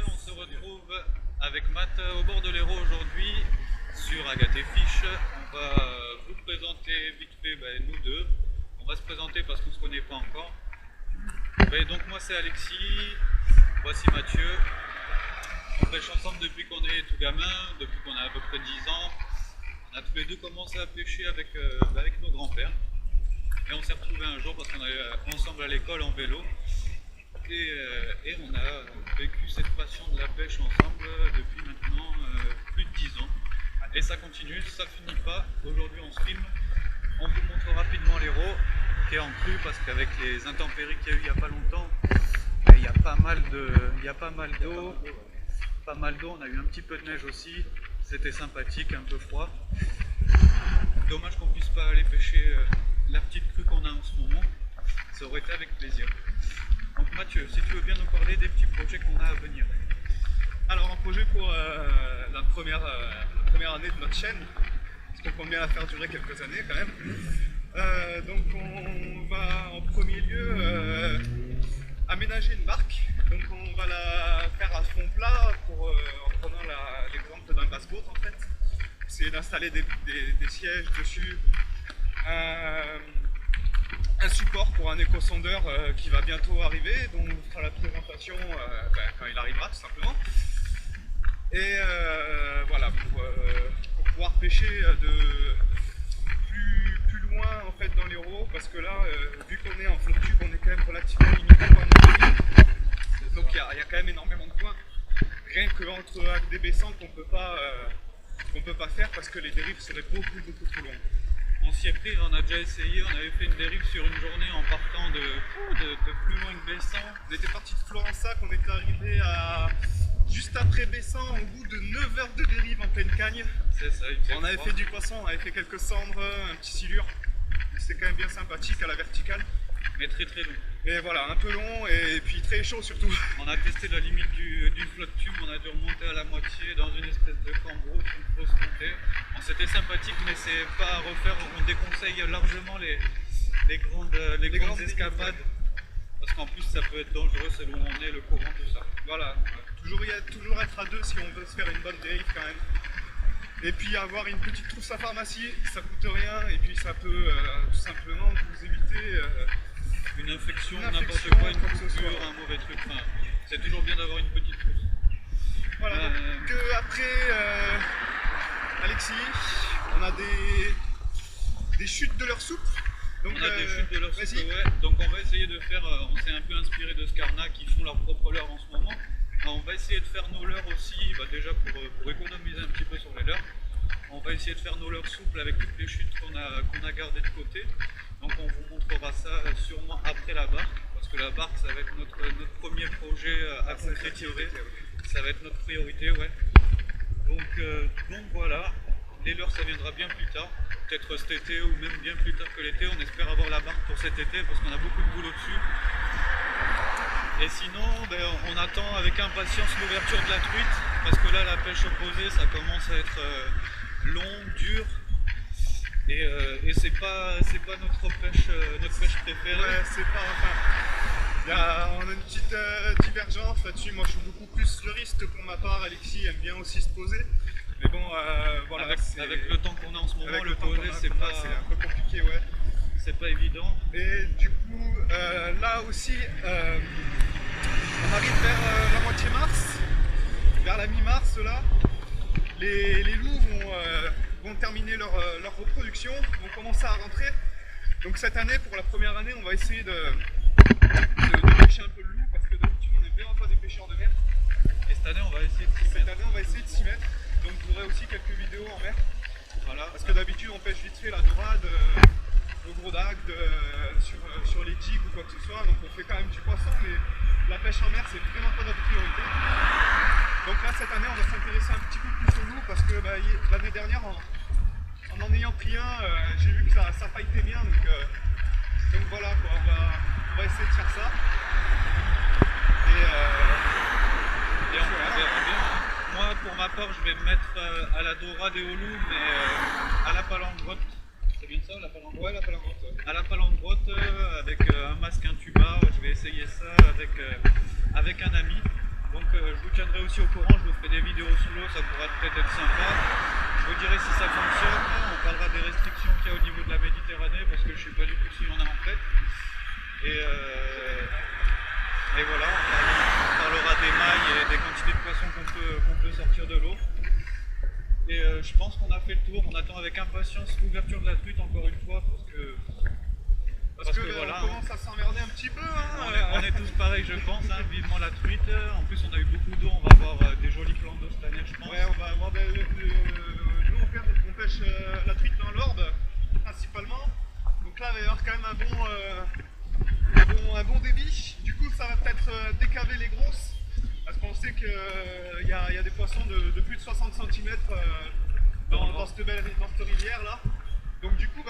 on se retrouve avec Matt au bord de l'Hérault aujourd'hui sur Agathe et Fiche. On va vous présenter vite fait nous deux. On va se présenter parce qu'on ne se connaît pas encore. Donc moi c'est Alexis, voici Mathieu. On pêche ensemble depuis qu'on est tout gamin, depuis qu'on a à peu près 10 ans. On a tous les deux commencé à pêcher avec nos grands-pères. Et on s'est retrouvés un jour parce qu'on allait ensemble à l'école en vélo. Et on a vécu cette passion de la pêche ensemble depuis maintenant plus de 10 ans. Et ça continue, ça finit pas. Aujourd'hui on se filme, on vous montre rapidement l'Hérault qui est en crue parce qu'avec les intempéries qu'il y a eu il n'y a pas longtemps, il y a pas mal d'eau. On a eu un petit peu de neige aussi, c'était sympathique, un peu froid. Dommage qu'on puisse pas aller pêcher la petite crue qu'on a en ce moment, ça aurait été avec plaisir. Donc Mathieu, si tu veux bien nous parler des petits projets qu'on a à venir. Alors un projet pour la première année de notre chaîne, parce qu'on compte bien la faire durer quelques années quand même. Donc on va en premier lieu aménager une barque. Donc on va la faire à fond plat en prenant l'exemple d'un basse-boat en fait. C'est d'installer des sièges dessus. Un support pour un éco-sondeur qui va bientôt arriver, dont on fera la présentation quand il arrivera tout simplement. Et voilà, pour pouvoir pêcher de plus loin en fait dans l'Hérault, parce que là, vu qu'on est en fond de tube, on est quand même relativement limité par nos lignes. Donc il y a quand même énormément de points, rien qu'entre des baissants qu'on peut pas faire parce que les dérives seraient beaucoup trop longues. On s'y est pris, on a déjà essayé, on avait fait une dérive sur une journée en partant de plus loin que Bessan. On était parti de Florensac, on était arrivé juste après Bessan, au bout de 9 heures de dérive en pleine cagne. C'est ça, on avait fait du poisson, on avait fait quelques cendres, un petit silure. C'était quand même bien sympathique à la verticale. Mais très long. Mais voilà, un peu long et puis très chaud surtout. On a testé la limite d'une flotte tube, on a dû remonter à la moitié dans une espèce de cambrousse, une fausse montée. Bon, c'était sympathique mais c'est pas à refaire, on déconseille largement les grandes escapades. Parce qu'en plus ça peut être dangereux selon où on est, le courant, tout ça. Voilà, toujours être à deux si on veut se faire une bonne dérive quand même. Et puis avoir une petite trousse à pharmacie, ça coûte rien et puis ça peut tout simplement vous éviter une infection, n'importe quoi, une coupure, un mauvais truc. Enfin, c'est toujours bien d'avoir une petite trousse. Voilà, donc après Alexis, on a des chutes de leur soupe. Donc, on a des chutes de leur soupe, ouais. Donc on va essayer de faire, on s'est un peu inspiré de Scarna qui font leur propre leurre en ce moment. On va essayer de faire nos leurres aussi, déjà pour économiser un petit peu sur les leurres. On va essayer de faire nos leurres souples avec toutes les chutes qu'on a gardées de côté. Donc on vous montrera ça sûrement après la barque, parce que la barque ça va être notre premier projet à concrétiser. Ça va être notre priorité, ouais. Donc voilà, les leurres ça viendra bien plus tard, peut-être cet été ou même bien plus tard que l'été. On espère avoir la barque pour cet été parce qu'on a beaucoup de boulot dessus. Et sinon, on attend avec impatience l'ouverture de la truite, parce que là la pêche opposée ça commence à être long, dur. Et c'est pas notre pêche préférée. Ouais, c'est pas. Enfin, on a une petite divergence là-dessus. Moi, je suis beaucoup plus fleuriste pour ma part. Alexis aime bien aussi se poser. Mais bon, voilà. Avec le temps qu'on a en ce moment, le poser, c'est un peu compliqué, ouais. C'est pas évident. Et du coup, là aussi, on arrive vers la moitié mars, vers la mi-mars là. Les loups vont terminer leur reproduction, vont commencer à rentrer. Donc cette année, pour la première année, on va essayer de pêcher un peu le loup, parce que d'habitude on n'est vraiment pas des pêcheurs de mer. Et cette année on va essayer de s'y mettre. Cette année on va essayer de s'y mettre. Donc vous aurez aussi quelques vidéos en mer. Voilà, parce que d'habitude on pêche vite fait la dorade, le gros dague sur les digues ou quoi que ce soit. Donc on fait quand même du poisson, mais la pêche en mer c'est vraiment pas notre priorité. Donc là cette année on va s'intéresser un petit peu plus au loup, parce que l'année dernière en ayant pris un, j'ai vu que ça fightait bien, donc voilà quoi, on va essayer de faire ça. Et on verra bien. Moi pour ma part je vais me mettre à la dorade et au loup, mais à la palangrotte. C'est bien ça, la palangrotte? Ouais, la palangrotte. Ouais. À la palangrotte avec un masque, un tuba, je vais essayer ça avec un ami. Donc je je vous tiendrai aussi au courant, je vous ferai des vidéos sous l'eau, ça pourra peut-être être sympa. Je vous dirai si ça fonctionne, on parlera des restrictions qu'il y a au niveau de la Méditerranée, parce que je ne sais pas du tout s'il y en a en fait. Et voilà, on parlera des mailles et des quantités de poissons qu'on peut sortir de l'eau. Et je pense qu'on a fait le tour, on attend avec impatience l'ouverture de la truite encore une fois, parce que voilà, on commence à s'emmerder un petit peu. On est tous pareils, je pense, vivement la truite. En plus, on a eu beaucoup d'eau, on va avoir des jolis plans d'eau cette année, je pense. Ouais, on va avoir nous on pêche la truite dans l'Orbe, principalement. Donc là, il va y avoir quand même un bon débit. Du coup, ça va peut-être décaver les grosses. Parce qu'on sait qu'il y a des poissons de plus de 60 cm dans cette rivière là. Donc du coup,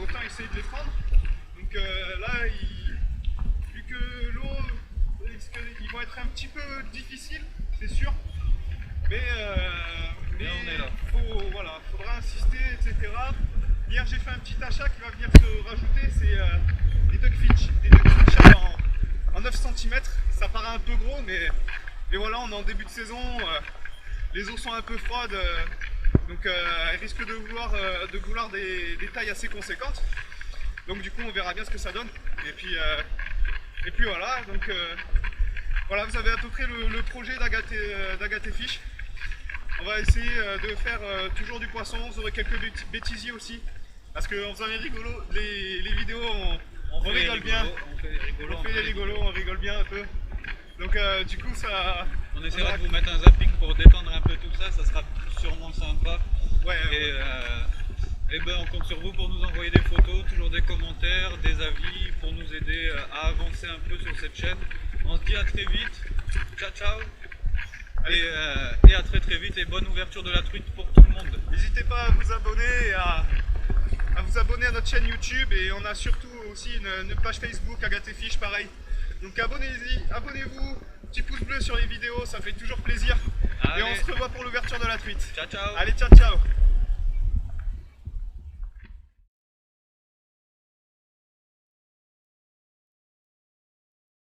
autant essayer de les prendre. Donc là, vu que l'eau, ils vont être un petit peu difficiles, c'est sûr. Mais on est là. Faudra insister, etc. Hier, j'ai fait un petit achat qui va venir se rajouter, c'est des duckfish. Des duckfish en 9 cm. Ça paraît un peu gros, mais voilà, on est en début de saison. Les eaux sont un peu froides. Donc elle risque de vouloir des tailles assez conséquentes. Donc du coup on verra bien ce que ça donne. Et puis voilà, donc voilà, vous avez à peu près le projet d'Agathé Fish. On va essayer de faire toujours du poisson, vous aurez quelques bêtisiers aussi. Parce qu'en faisant les vidéos, on rigole bien. On fait les rigolos, on rigole bien un peu. Donc du coup ça... On essaiera de vous mettre un zapping pour détendre un peu tout ça, ça sera sûrement sympa. Et ben on compte sur vous pour nous envoyer des photos, toujours des commentaires, des avis, pour nous aider à avancer un peu sur cette chaîne. On se dit à très vite, ciao ciao, et à très vite, et bonne ouverture de la truite pour tout le monde. N'hésitez pas à vous abonner et à vous abonner à notre chaîne YouTube, et on a surtout aussi une page Facebook, Agathé Fish, pareil. Donc abonnez-vous, petit pouce bleu sur les vidéos, ça fait toujours plaisir. Allez. Et on se revoit pour l'ouverture de la truite. Ciao ciao. Allez, ciao ciao.